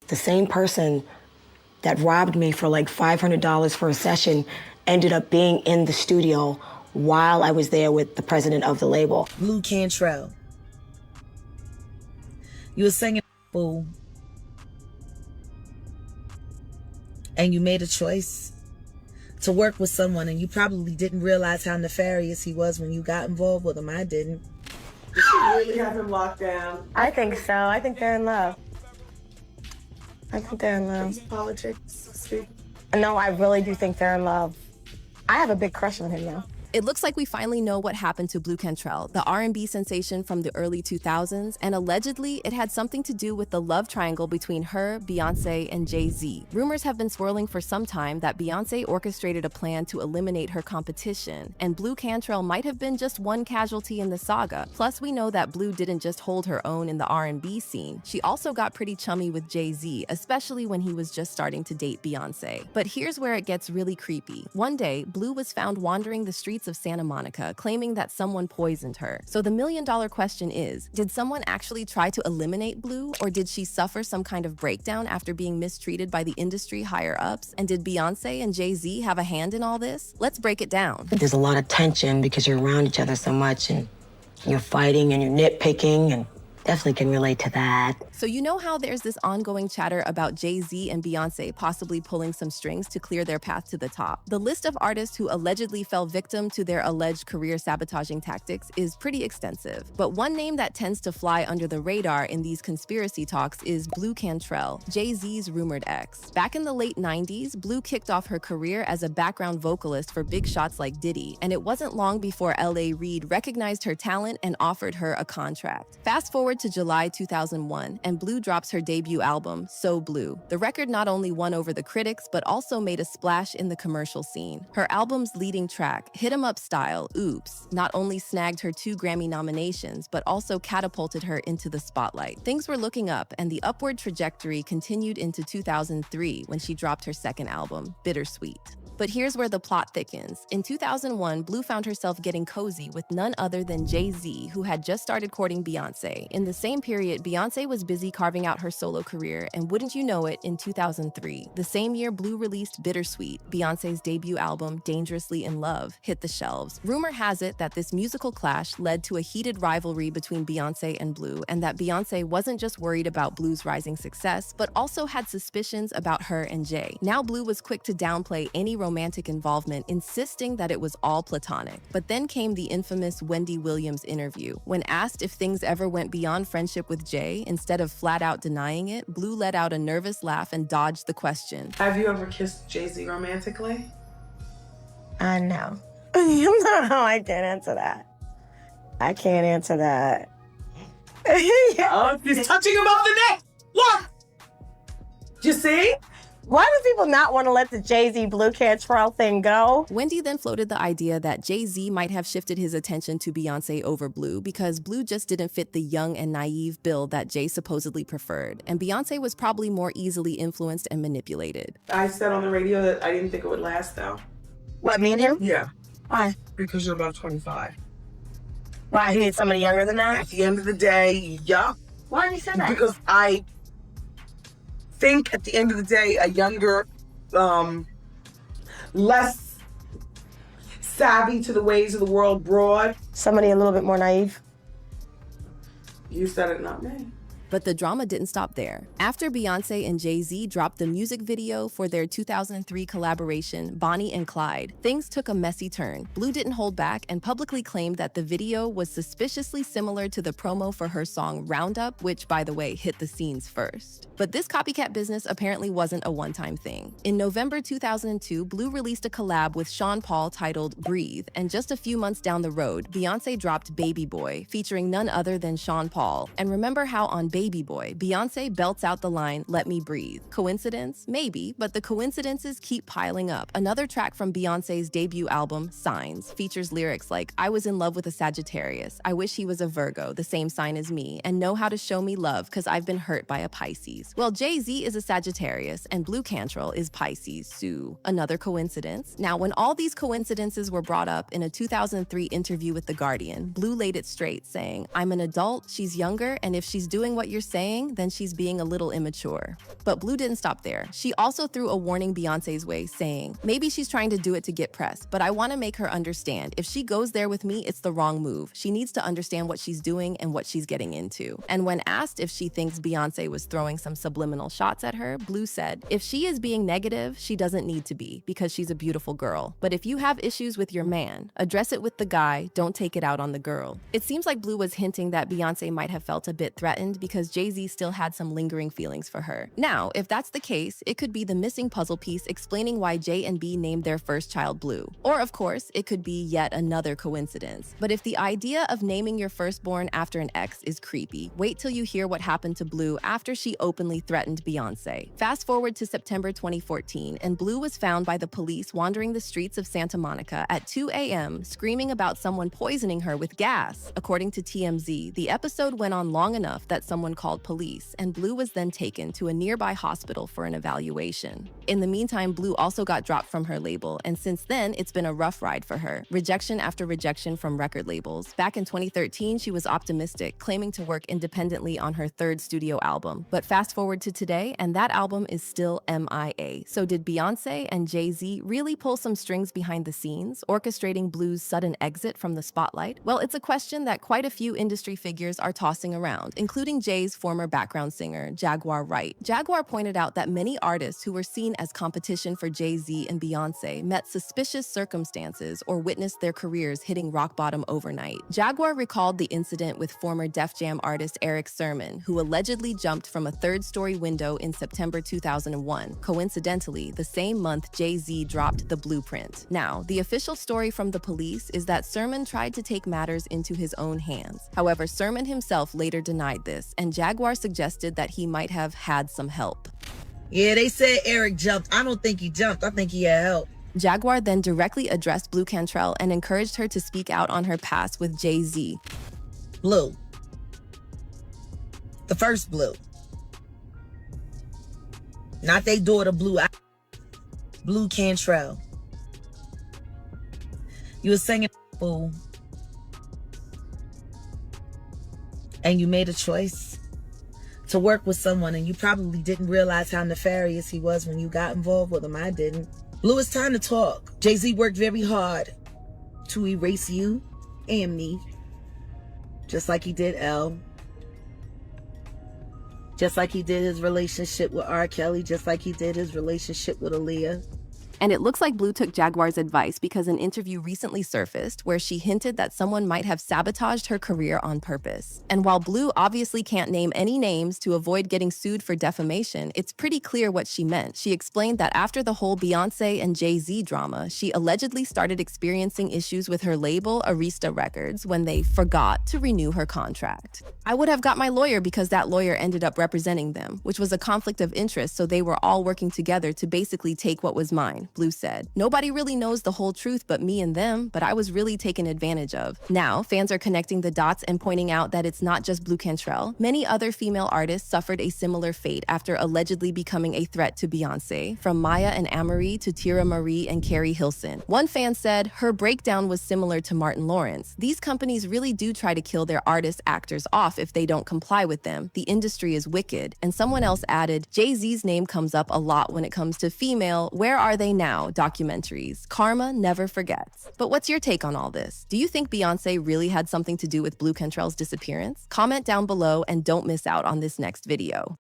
The same person that robbed me for like $500 for a session ended up being in the studio while I was there with the president of the label. Blu Cantrell. You were singing, fool. And you made a choice to work with someone, and you probably didn't realize how nefarious he was when you got involved with him. I didn't. Did she really have him locked down? I think so. I think they're in love. I think they're in love. Politics. No, I really do think they're in love. I have a big crush on him now. It looks like we finally know what happened to Blu Cantrell, the R&B sensation from the early 2000s, and allegedly it had something to do with the love triangle between her, Beyoncé, and Jay-Z. Rumors have been swirling for some time that Beyoncé orchestrated a plan to eliminate her competition, and Blu Cantrell might have been just one casualty in the saga. Plus, we know that Blu didn't just hold her own in the R&B scene. She also got pretty chummy with Jay-Z, especially when he was just starting to date Beyoncé. But here's where it gets really creepy. One day, Blu was found wandering the streets of Santa Monica, claiming that someone poisoned her. So the million-dollar question is, did someone actually try to eliminate Blu, or did she suffer some kind of breakdown after being mistreated by the industry higher-ups? And did Beyoncé and Jay-Z have a hand in all this? Let's break it down. There's a lot of tension because you're around each other so much, and you're fighting and you're nitpicking, and definitely can relate to that. So you know how there's this ongoing chatter about Jay-Z and Beyoncé possibly pulling some strings to clear their path to the top? The list of artists who allegedly fell victim to their alleged career sabotaging tactics is pretty extensive. But one name that tends to fly under the radar in these conspiracy talks is Blu Cantrell, Jay-Z's rumored ex. Back in the late 90s, Blu kicked off her career as a background vocalist for big shots like Diddy, and it wasn't long before L.A. Reid recognized her talent and offered her a contract. Fast forward to July 2001, and Blu drops her debut album, So Blue. The record not only won over the critics, but also made a splash in the commercial scene. Her album's leading track, Hit 'Em Up Style, Oops, not only snagged her 2 Grammy nominations, but also catapulted her into the spotlight. Things were looking up, and the upward trajectory continued into 2003 when she dropped her second album, Bittersweet. But here's where the plot thickens. In 2001, Blu found herself getting cozy with none other than Jay-Z, who had just started courting Beyoncé. In the same period, Beyoncé was busy carving out her solo career, and wouldn't you know it, in 2003, the same year Blu released Bittersweet, Beyoncé's debut album, Dangerously in Love, hit the shelves. Rumor has it that this musical clash led to a heated rivalry between Beyoncé and Blu, and that Beyoncé wasn't just worried about Blu's rising success, but also had suspicions about her and Jay. Now Blu was quick to downplay any romantic involvement, insisting that it was all platonic. But then came the infamous Wendy Williams interview. When asked if things ever went beyond friendship with Jay, instead of flat out denying it, Blu let out a nervous laugh and dodged the question. Have you ever kissed Jay-Z romantically? No. No, I can't answer that. I can't answer that. Oh, he's touching him off the neck! What? You see? Why do people not want to let the Jay-Z Blu Cantrell thing go? Wendy then floated the idea that Jay-Z might have shifted his attention to Beyoncé over Blu because Blu just didn't fit the young and naive bill that Jay supposedly preferred, and Beyoncé was probably more easily influenced and manipulated. I said on the radio that I didn't think it would last, though. What, me and him? Yeah. Why? Because you're about 25. Why, he needs somebody younger than that? At the end of the day, yeah. Why did he say that? Because I think at the end of the day, a younger, less savvy to the ways of the world broad. Somebody a little bit more naive. You said it, not me. But the drama didn't stop there. After Beyoncé and Jay-Z dropped the music video for their 2003 collaboration, Bonnie and Clyde, things took a messy turn. Blu didn't hold back and publicly claimed that the video was suspiciously similar to the promo for her song Roundup, which, by the way, hit the scenes first. But this copycat business apparently wasn't a one-time thing. In November 2002, Blu released a collab with Sean Paul titled Breathe, and just a few months down the road, Beyoncé dropped Baby Boy, featuring none other than Sean Paul. And remember how on Baby Boy, Beyoncé belts out the line, "Let me breathe." Coincidence? Maybe, but the coincidences keep piling up. Another track from Beyoncé's debut album, Signs, features lyrics like, "I was in love with a Sagittarius. I wish he was a Virgo, the same sign as me, and know how to show me love cause I've been hurt by a Pisces." Well, Jay-Z is a Sagittarius and Blu Cantrell is Pisces, Sue. Another coincidence? Now, when all these coincidences were brought up in a 2003 interview with The Guardian, Blu laid it straight, saying, "I'm an adult, she's younger, and if she's doing what what you're saying, then she's being a little immature. But Blu didn't stop there. She also threw a warning Beyoncé's way, saying, maybe she's trying to do it to get press, but I want to make her understand. If she goes there with me, it's the wrong move. She needs to understand what she's doing and what she's getting into. And when asked if she thinks Beyoncé was throwing some subliminal shots at her, Blu said, if she is being negative, she doesn't need to be, because she's a beautiful girl. But if you have issues with your man, address it with the guy, don't take it out on the girl. It seems like Blu was hinting that Beyoncé might have felt a bit threatened because Jay-Z still had some lingering feelings for her. Now, if that's the case, it could be the missing puzzle piece explaining why J and B named their first child Blu. Or, of course, it could be yet another coincidence. But if the idea of naming your firstborn after an ex is creepy, wait till you hear what happened to Blu after she openly threatened Beyoncé. Fast forward to September 2014, and Blu was found by the police wandering the streets of Santa Monica at 2 a.m., screaming about someone poisoning her with gas. According to TMZ, the episode went on long enough that someone called police, and Blu was then taken to a nearby hospital for an evaluation. In the meantime, Blu also got dropped from her label, and since then, it's been a rough ride for her. Rejection after rejection from record labels. Back in 2013, she was optimistic, claiming to work independently on her third studio album. But fast forward to today, and that album is still MIA. So did Beyoncé and Jay-Z really pull some strings behind the scenes, orchestrating Blu's sudden exit from the spotlight? Well, it's a question that quite a few industry figures are tossing around, including Jay's former background singer, Jaguar Wright. Jaguar pointed out that many artists who were seen as competition for Jay-Z and Beyoncé met suspicious circumstances or witnessed their careers hitting rock bottom overnight. Jaguar recalled the incident with former Def Jam artist Eric Sermon, who allegedly jumped from a third-story window in September 2001. Coincidentally, the same month Jay-Z dropped The Blueprint. Now, the official story from the police is that Sermon tried to take matters into his own hands. However, Sermon himself later denied this, and Jaguar suggested that he might have had some help. Yeah, they said Eric jumped. I don't think he jumped. I think he had help. Jaguar then directly addressed Blu Cantrell and encouraged her to speak out on her past with Jay-Z. Blu. The first Blu. Not they daughter Blu. Blu Cantrell. You were singing, fool. And you made a choice to work with someone, and you probably didn't realize how nefarious he was when you got involved with him. I didn't. Blu, it's time to talk. Jay-Z worked very hard to erase you and me, just like he did L, just like he did his relationship with R. Kelly, just like he did his relationship with Aaliyah. And it looks like Blu took Jaguar's advice because an interview recently surfaced where she hinted that someone might have sabotaged her career on purpose. And while Blu obviously can't name any names to avoid getting sued for defamation, it's pretty clear what she meant. She explained that after the whole Beyoncé and Jay-Z drama, she allegedly started experiencing issues with her label, Arista Records, when they forgot to renew her contract. I would have got my lawyer because that lawyer ended up representing them, which was a conflict of interest, so they were all working together to basically take what was mine. Blu said. Nobody really knows the whole truth but me and them, but I was really taken advantage of. Now, fans are connecting the dots and pointing out that it's not just Blu Cantrell. Many other female artists suffered a similar fate after allegedly becoming a threat to Beyoncé, from Maya and Amerie to Tira Marie and Carrie Hilson. One fan said, her breakdown was similar to Martin Lawrence. These companies really do try to kill their artist actors off if they don't comply with them. The industry is wicked. And someone else added, Jay-Z's name comes up a lot when it comes to female, where are they now documentaries. Karma never forgets. But what's your take on all this? Do you think Beyoncé really had something to do with Blu Cantrell's disappearance? Comment down below and don't miss out on this next video.